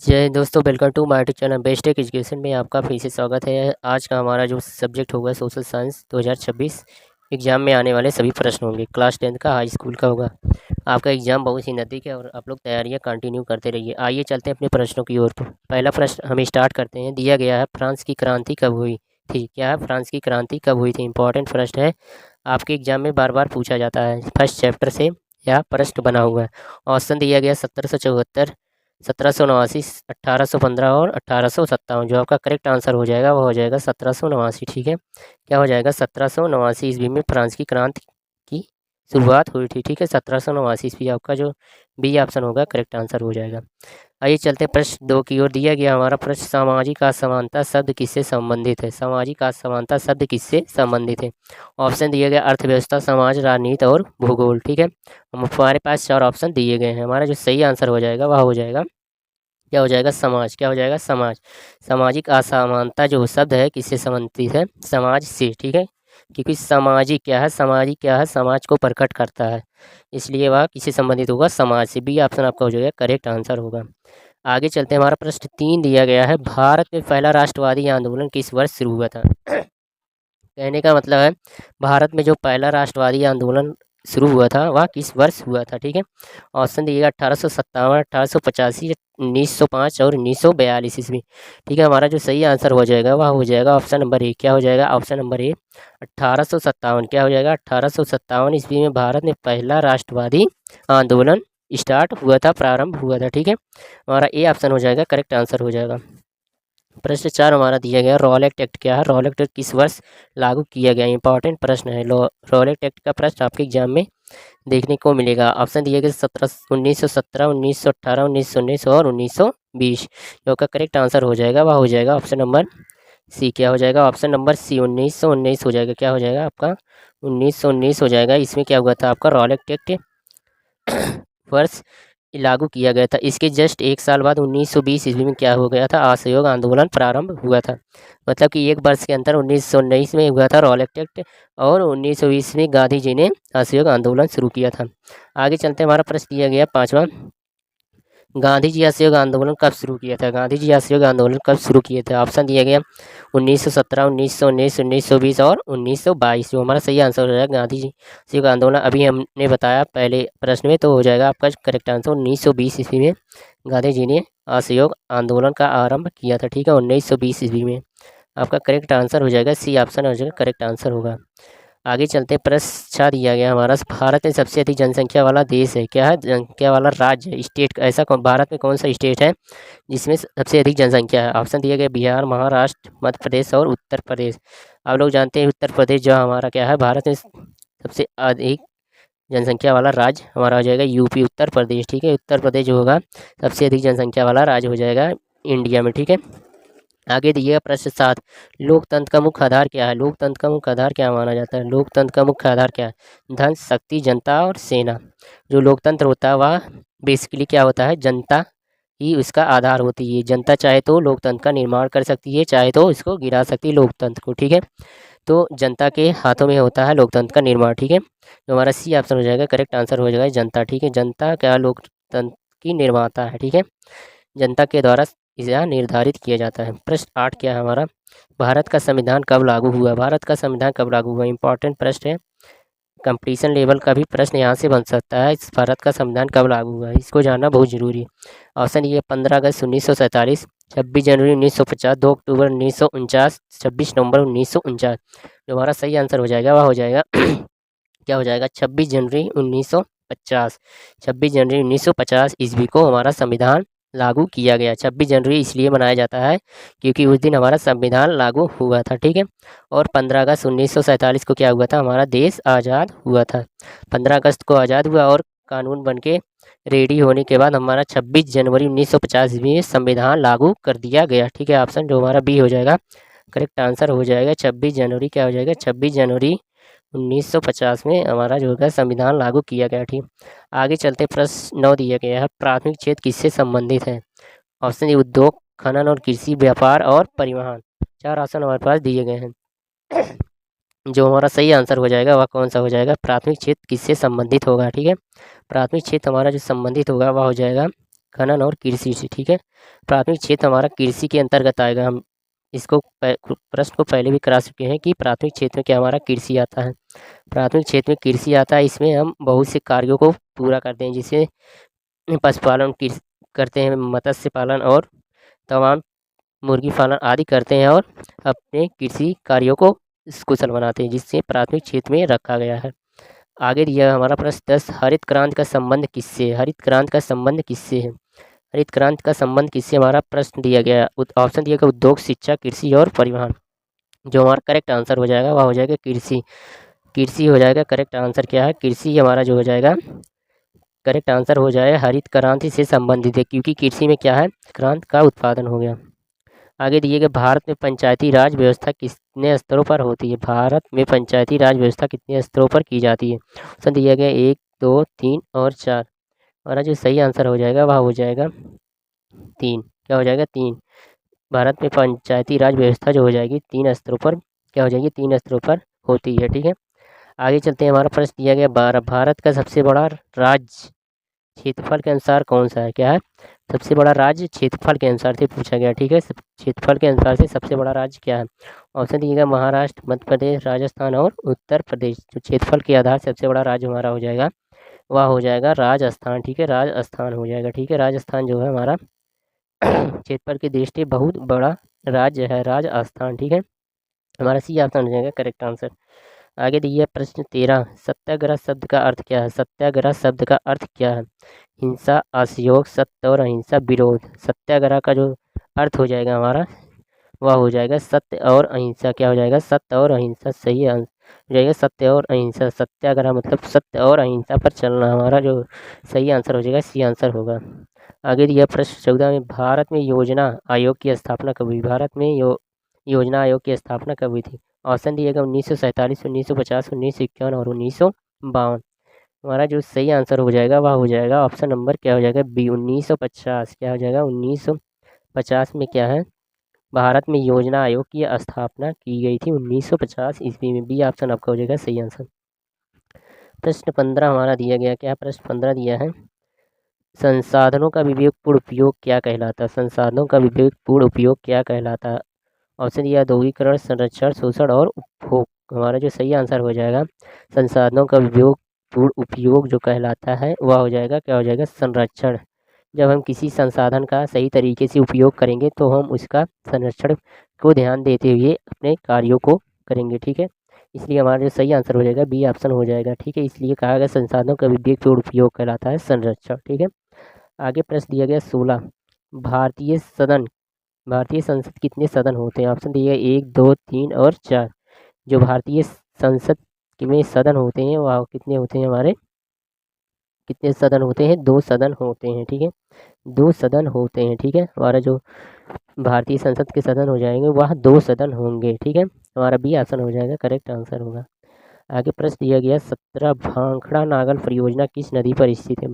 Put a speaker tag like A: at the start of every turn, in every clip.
A: जय हिंद दोस्तों, welcome to my YouTube channel best tech education में आपका फिर से स्वागत है। आज का हमारा जो सब्जेक्ट होगा सोशल साइंस 2026 एग्ज़ाम में आने वाले सभी प्रश्न होंगे। क्लास 10 का हाई स्कूल का होगा। आपका एग्ज़ाम बहुत ही नज़दीक है और आप लोग तैयारियां कंटिन्यू करते रहिए। आइए चलते हैं अपने प्रश्नों की ओर। तो पहला प्रश्न हम स्टार्ट करते हैं। दिया गया है, फ्रांस की क्रांति कब हुई थी? क्या है? फ्रांस की क्रांति कब हुई थी? इंपॉर्टेंट प्रश्न है, आपके एग्जाम में बार बार पूछा जाता है फर्स्ट चैप्टर से या प्रश्न बना हुआ है। ऑप्शन दिया गया 1774, 1789, 1815 और 1857। जो आपका करेक्ट आंसर हो जाएगा वो हो जाएगा 1789। ठीक है, क्या हो जाएगा? 1789 ईस्वी में फ्रांस की क्रांति की शुरुआत हुई थी। ठीक है, 1789 ईस्वी आपका जो बी ऑप्शन होगा करेक्ट आंसर हो जाएगा। आइए चलते हैं प्रश्न 2 की ओर। दिया गया हमारा प्रश्न, सामाजिक असमानता शब्द किससे संबंधित है? सामाजिक असमानता शब्द किससे संबंधित है? ऑप्शन दिए गए अर्थव्यवस्था, समाज, राजनीति और भूगोल। ठीक है, हमारे पास 4 ऑप्शन दिए गए हैं। हमारा जो सही आंसर हो जाएगा वह हो जाएगा, क्या हो जाएगा? समाज। क्या हो जाएगा? समाज। सामाजिक असमानता जो शब्द है किससे संबंधित है? समाज से। ठीक है, क्योंकि सामाजिक क्या है? सामाजिक क्या है? समाज को प्रकट करता है, इसलिए वह किससे संबंधित होगा? समाज से। बी ऑप्शन आपका हो जाएगा करेक्ट आंसर होगा। आगे चलते हैं। हमारा प्रश्न 3 दिया गया है, भारत में पहला राष्ट्रवादी आंदोलन किस वर्ष शुरू हुआ था? कहने का मतलब है, भारत में जो पहला राष्ट्रवादी आंदोलन शुरू हुआ था वह किस वर्ष हुआ था? ठीक है, ऑप्शन दिएगा 1857, 1885, 1905 और 1942 ईस्वी। ठीक है, हमारा जो सही आंसर हो जाएगा वह हो जाएगा ऑप्शन नंबर ए। क्या हो जाएगा? Option number A 1857। क्या हो जाएगा? 1857 ईस्वी में भारत में पहला राष्ट्रवादी आंदोलन स्टार्ट हुआ था, प्रारंभ हुआ था। ठीक है, हमारा ए ऑप्शन हो जाएगा करेक्ट आंसर हो जाएगा। प्रश्न 4 हमारा दिया गया, रॉलेट एक्ट क्या है? रॉलेट एक्ट किस वर्ष लागू किया गया? इंपॉर्टेंट प्रश्न है। रॉलेट एक्ट का प्रश्न आपके एग्जाम में देखने को मिलेगा। ऑप्शन दिए गए 1917, 1918, 1919 और 1920। जो का करेक्ट आंसर हो जाएगा वह हो जाएगा ऑप्शन नंबर सी। क्या हो जाएगा? ऑप्शन नंबर सी 1919 हो जाएगा। क्या हो जाएगा आपका? 1919 हो जाएगा। इसमें क्या हुआ था आपका? रॉलेट एक्ट वर्ष लागू किया गया था। इसके जस्ट 1 साल बाद 1920 ईस्वी में क्या हो गया था? असहयोग आंदोलन प्रारंभ हुआ था। मतलब कि 1 वर्ष के अंदर 1919 में हुआ था रॉलेट एक्ट और 1920 में गांधी जी ने असहयोग आंदोलन शुरू किया था। आगे चलते हैं। हमारा प्रश्न दिया गया 5वां, गांधी जी असहयोग आंदोलन कब शुरू किया था? गांधी जी असहयोग आंदोलन कब शुरू किए थे? ऑप्शन दिया गया 1917, 1919, 1920 और 1922। जो हमारा सही आंसर हो जाएगा गांधी जी असहयोग आंदोलन, अभी हमने बताया पहले प्रश्न में, तो हो जाएगा आपका करेक्ट आंसर 1920 ईस्वी में गांधी जी ने असहयोग आंदोलन का आरंभ किया था। ठीक है, 1920 ईस्वी में आपका करेक्ट आंसर हो जाएगा सी ऑप्शन हो जाएगा करेक्ट आंसर होगा। आगे चलते हैं। प्रश्न 6 दिया गया हमारा, भारत में सबसे अधिक जनसंख्या वाला देश है? क्या है? जनसंख्या वाला राज्य है, स्टेट। ऐसा भारत में कौन सा स्टेट है जिसमें सबसे अधिक जनसंख्या है? ऑप्शन दिए गए बिहार, महाराष्ट्र, मध्य प्रदेश और उत्तर प्रदेश। आप लोग जानते हैं उत्तर प्रदेश जो हमारा क्या है, भारत में सबसे अधिक जनसंख्या वाला राज्य हमारा हो जाएगा यूपी, उत्तर प्रदेश। ठीक है, उत्तर प्रदेश जो होगा सबसे अधिक जनसंख्या वाला राज्य हो जाएगा इंडिया में। ठीक है, आगे दिए प्रश्न 7, लोकतंत्र का मुख्य आधार क्या है? लोकतंत्र का मुख्य आधार क्या माना जाता है? लोकतंत्र का मुख्य आधार क्या है? धन, शक्ति, जनता और सेना। जो लोकतंत्र होता है वह बेसिकली क्या होता है? जनता ही उसका आधार होती है। जनता चाहे तो लोकतंत्र का निर्माण कर सकती है, चाहे तो इसको गिरा सकती है लोकतंत्र को। ठीक है, तो जनता के हाथों में होता है लोकतंत्र का निर्माण। ठीक है, तो हमारा सी ऑप्शन हो जाएगा करेक्ट आंसर हो जाएगा जनता। ठीक है, जनता क्या लोकतंत्र की निर्माता है। ठीक है, जनता के द्वारा यह निर्धारित किया जाता है। प्रश्न 8 क्या है हमारा, भारत का संविधान कब लागू हुआ? भारत का संविधान कब लागू हुआ? इंपॉर्टेंट प्रश्न है, कंपटीशन लेवल का भी प्रश्न यहाँ से बन सकता है। इस भारत का संविधान कब लागू हुआ है, इसको जानना बहुत जरूरी है। ऑप्शन ये 15 अगस्त 1947, 26 जनवरी 1950, 2 अक्टूबर 1949, 26 नवंबर 1949। जो हमारा सही आंसर हो जाएगा वह हो जाएगा क्या हो जाएगा? 26 जनवरी 1950। 26 जनवरी 1950 ईस्वी को हमारा संविधान लागू किया गया। 26 जनवरी इसलिए मनाया जाता है क्योंकि उस दिन हमारा संविधान लागू हुआ था। ठीक है, और 15 अगस्त 1947 को क्या हुआ था? हमारा देश आज़ाद हुआ था। 15 अगस्त को आज़ाद हुआ और कानून बन के रेडी होने के बाद हमारा 26 जनवरी 1950 में संविधान लागू कर दिया गया। ठीक है, ऑप्शन जो हमारा बी हो जाएगा करेक्ट आंसर हो जाएगा 26 जनवरी। क्या हो जाएगा? 26 जनवरी 1950 में हमारा जो है संविधान लागू किया गया। ठीक, आगे चलते प्रश्न 9 दिया गया है, प्राथमिक क्षेत्र किससे संबंधित है? ऑप्शन ए उद्योग, खनन और कृषि, व्यापार और परिवहन। 4 ऑप्शन हमारे पास दिए गए हैं। जो हमारा सही आंसर हो जाएगा वह कौन सा हो जाएगा? प्राथमिक क्षेत्र किससे संबंधित होगा? ठीक है, प्राथमिक क्षेत्र हमारा जो संबंधित होगा वह हो जाएगा खनन और कृषि से, ठीक है। प्राथमिक क्षेत्र हमारा कृषि के अंतर्गत आएगा। हम इसको प्रश्न को पहले भी करा चुके हैं कि प्राथमिक क्षेत्र में क्या हमारा कृषि आता है। प्राथमिक क्षेत्र में कृषि आता है, इसमें हम बहुत से कार्यों को पूरा करते हैं, जिसे पशुपालन करते हैं, मत्स्य पालन और तमाम मुर्गी पालन आदि करते हैं और अपने कृषि कार्यों को कुशल बनाते हैं, जिससे प्राथमिक क्षेत्र में रखा गया है। आगे दिया हमारा प्रश्न 10, हरित क्रांति का संबंध किससे है? हरित क्रांति का संबंध किससे है? हरित क्रांति का संबंध किससे? हमारा प्रश्न दिया गया, ऑप्शन दिया गया उद्योग, शिक्षा, कृषि और परिवहन। जो हमारा करेक्ट आंसर हो जाएगा वह हो जाएगा कृषि। कृषि हो जाएगा करेक्ट आंसर। क्या है? कृषि हमारा जो हो जाएगा करेक्ट आंसर हो जाएगा, हरित क्रांति से संबंधित है, क्योंकि कृषि में क्या है, क्रांति का उत्पादन हो गया। आगे दिए गए, भारत में पंचायती राज व्यवस्था कितने स्तरों पर होती है? भारत में पंचायती राज व्यवस्था कितने स्तरों पर की जाती है? ऑप्शन दिया गया 1, 2, 3 और 4। हमारा जो सही आंसर हो जाएगा वह हो जाएगा 3। क्या हो जाएगा? 3। भारत में पंचायती राज व्यवस्था जो हो जाएगी 3 स्तरों पर, क्या हो जाएगी? 3 स्तरों पर होती है, ठीक है। आगे चलते हैं। हमारा प्रश्न दिया गया, भारत का सबसे बड़ा राज्य क्षेत्रफल के अनुसार कौन सा है? क्या है? सबसे बड़ा राज्य क्षेत्रफल के अनुसार से पूछा गया, ठीक है। क्षेत्रफल के अनुसार से सबसे बड़ा राज्य क्या है? ऑप्शन दिएगा महाराष्ट्र, मध्य प्रदेश, राजस्थान और उत्तर प्रदेश। जो क्षेत्रफल के आधार से सबसे बड़ा राज्य हमारा हो जाएगा वह हो जाएगा राजस्थान, ठीक है। राजस्थान हो जाएगा, ठीक है। राजस्थान जो है हमारा क्षेत्रफल की दृष्टि बहुत बड़ा राज्य है, राजस्थान, ठीक है। हमारा सी ऑप्शन हो जाएगा करेक्ट आंसर। आगे दिए प्रश्न 13, सत्याग्रह शब्द का अर्थ क्या है? सत्याग्रह शब्द का अर्थ क्या है? हिंसा, असहयोग, सत्य और अहिंसा विरोध। सत्याग्रह का जो अर्थ हो जाएगा हमारा वह हो जाएगा सत्य और अहिंसा। क्या हो जाएगा? सत्य और अहिंसा। सही आंसर हो जाएगा सत्य और अहिंसा। सत्याग्रह मतलब सत्य और अहिंसा पर चलना। हमारा जो सही आंसर हो जाएगा सी आंसर होगा। आगे दिया प्रश्न 14 में, भारत में योजना आयोग की स्थापना कब हुई? भारत में योजना आयोग की स्थापना कब हुई थी? ऑप्शन दिएगा 1947, 1950, 1951 और 1952। हमारा जो सही आंसर हो जाएगा वह हो जाएगा ऑप्शन नंबर क्या हो जाएगा? बी, 1950। क्या हो जाएगा? 1950 में क्या है, भारत में योजना आयोग की स्थापना की गई थी 1950 ईस्वी में। बी ऑप्शन आपका हो जाएगा सही आंसर। प्रश्न 15 हमारा दिया गया, क्या प्रश्न 15 दिया है, संसाधनों का विवेकपूर्ण उपयोग क्या कहलाता है? संसाधनों का विवेकपूर्ण उपयोग क्या कहलाता है? ऑप्शन दिया दोहरीकरण, संरक्षण, शोषण और उपभोग। हमारा जो सही आंसर हो जाएगा, संसाधनों का विवेकपूर्ण उपयोग जो कहलाता है वह हो जाएगा, क्या हो जाएगा? संरक्षण। जब हम किसी संसाधन का सही तरीके से उपयोग करेंगे तो हम उसका संरक्षण को ध्यान देते हुए अपने कार्यों को करेंगे, ठीक है। इसलिए हमारा जो सही आंसर हो जाएगा बी ऑप्शन हो जाएगा, ठीक है। इसलिए कहा गया संसाधनों का विवेकपूर्ण उपयोग कहलाता है संरक्षण, ठीक है। आगे प्रश्न दिया गया 16, भारतीय संसद कितने सदन होते हैं? ऑप्शन दिए गए 1, 2, 3 और 4। जो भारतीय संसद में सदन होते हैं वह कितने होते हैं हमारे? कितने सदन होते हैं? 2 सदन होते हैं, ठीक है। 2 सदन होते हैं, ठीक है। हमारा जो भारतीय संसद के सदन हो जाएंगे वह 2 सदन होंगे, ठीक है। हमारा बी ऑप्शन हो जाएगा करेक्ट आंसर होगा। आगे प्रश्न दिया गया 17, भाखड़ा नागल परियोजना किस नदी पर स्थित है?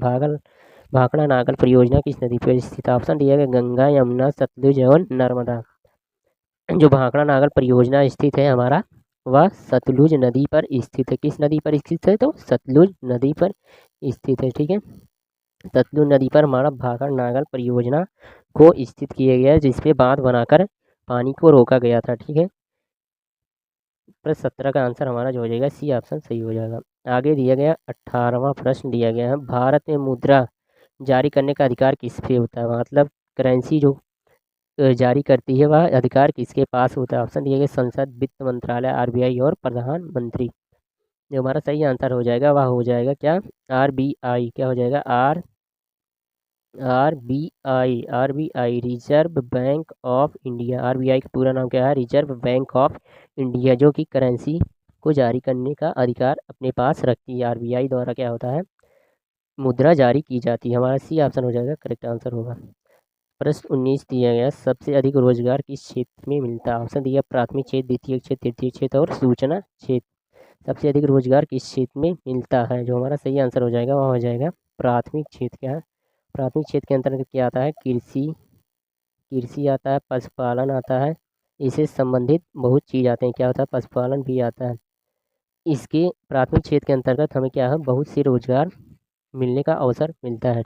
A: भाखड़ा नागल परियोजना किस नदी पर स्थित है? ऑप्शन दिया गया गंगा, यमुना, सतलुज और नर्मदा। जो भाखड़ा नागल परियोजना स्थित है हमारा वह सतलुज नदी पर स्थित है। किस नदी पर स्थित है? तो सतलुज नदी पर स्थित है, ठीक है। सतलुज नदी पर हमारा भाखड़ा नागल परियोजना को स्थित किया गया है, जिसपे बांध बनाकर पानी को रोका गया था, ठीक है। प्रश्न 17 का आंसर हमारा जो हो जाएगा सी ऑप्शन सही हो जाएगा। आगे दिया गया 18वां प्रश्न दिया गया है, भारत में मुद्रा जारी करने का अधिकार किस पे होता है? मतलब करेंसी जो जारी करती है वह अधिकार किसके पास होता है? ऑप्शन दिए गए संसद, वित्त मंत्रालय, आरबीआई और प्रधानमंत्री। जो हमारा सही आंसर हो जाएगा वह हो जाएगा क्या? आरबीआई। क्या हो जाएगा? RBI reserve bank of India. RBI का पूरा नाम क्या है? रिजर्व बैंक ऑफ इंडिया, जो कि करेंसी को जारी करने का अधिकार अपने पास रखती है। आरबीआई द्वारा क्या होता है? मुद्रा जारी की जाती है। हमारा सी ऑप्शन हो जाएगा करेक्ट आंसर होगा। प्रश्न 19 दिया गया, सबसे अधिक रोजगार किस क्षेत्र में मिलता है? ऑप्शन दिया प्राथमिक क्षेत्र, द्वितीय क्षेत्र, तृतीय क्षेत्र और सूचना क्षेत्र। सबसे अधिक रोजगार किस क्षेत्र में मिलता है? जो हमारा सही आंसर हो जाएगा वह हो जाएगा प्राथमिक क्षेत्र। क्या है? प्राथमिक क्षेत्र के अंतर्गत क्या आता है? कृषि कृषि आता है, पशुपालन आता है, इससे संबंधित बहुत चीज़ आते हैं। क्या होता है? पशुपालन भी आता है। इसके प्राथमिक क्षेत्र के अंतर्गत हमें क्या है? बहुत से रोजगार मिलने का अवसर मिलता है।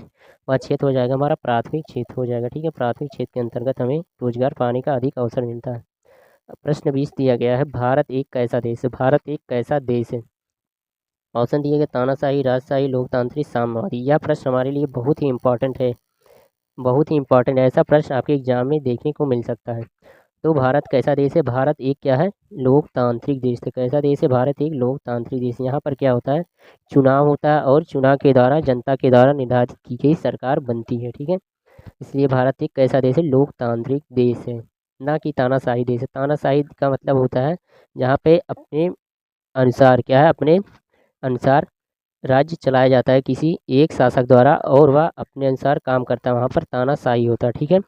A: वह क्षेत्र हो जाएगा हमारा प्राथमिक क्षेत्र हो जाएगा, ठीक है। प्राथमिक क्षेत्र के अंतर्गत हमें रोजगार पाने का अधिक अवसर मिलता है। प्रश्न 20 दिया गया है, भारत एक कैसा देश है? भारत एक कैसा देश है? ऑप्शन दिए गए तानाशाही, राजशाही, लोकतांत्रिक, साम्यवादी। यह प्रश्न हमारे लिए बहुत ही इंपॉर्टेंट है, बहुत ही इंपॉर्टेंट है। ऐसा प्रश्न आपके एग्जाम में देखने को मिल सकता है। तो भारत कैसा देश है? भारत एक क्या है? लोकतांत्रिक देश है। कैसा देश है? भारत एक लोकतांत्रिक देश है। यहाँ पर क्या होता है? चुनाव होता है और चुनाव के द्वारा जनता के द्वारा निर्धारित की गई सरकार बनती है, ठीक है। इसलिए भारत एक कैसा देश है? लोकतांत्रिक देश है, ना कि तानाशाही देश है। तानाशाही का मतलब होता है जहाँ पे अपने अनुसार क्या है, अपने अनुसार राज्य चलाया जाता है किसी एक शासक द्वारा और वह अपने अनुसार काम करता है, वहाँ पर तानाशाही होता है, ठीक है।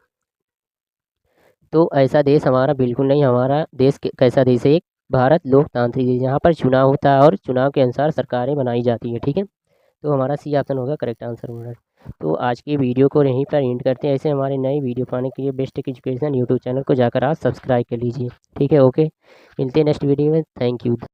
A: तो ऐसा देश हमारा बिल्कुल नहीं। हमारा देश कैसा देश है? एक भारत लोकतांत्रिक देश, यहाँ पर चुनाव होता है और चुनाव के अनुसार सरकारें बनाई जाती है, ठीक है। तो हमारा सी ऑप्शन होगा करेक्ट आंसर होगा। तो आज की वीडियो को यहीं पर एंड करते हैं। ऐसे हमारे नए वीडियो पाने के लिए best tech education YouTube channel को जाकर आप सब्सक्राइब कर लीजिए, ठीक है। ओके, मिलते हैं नेक्स्ट वीडियो में। Thank you.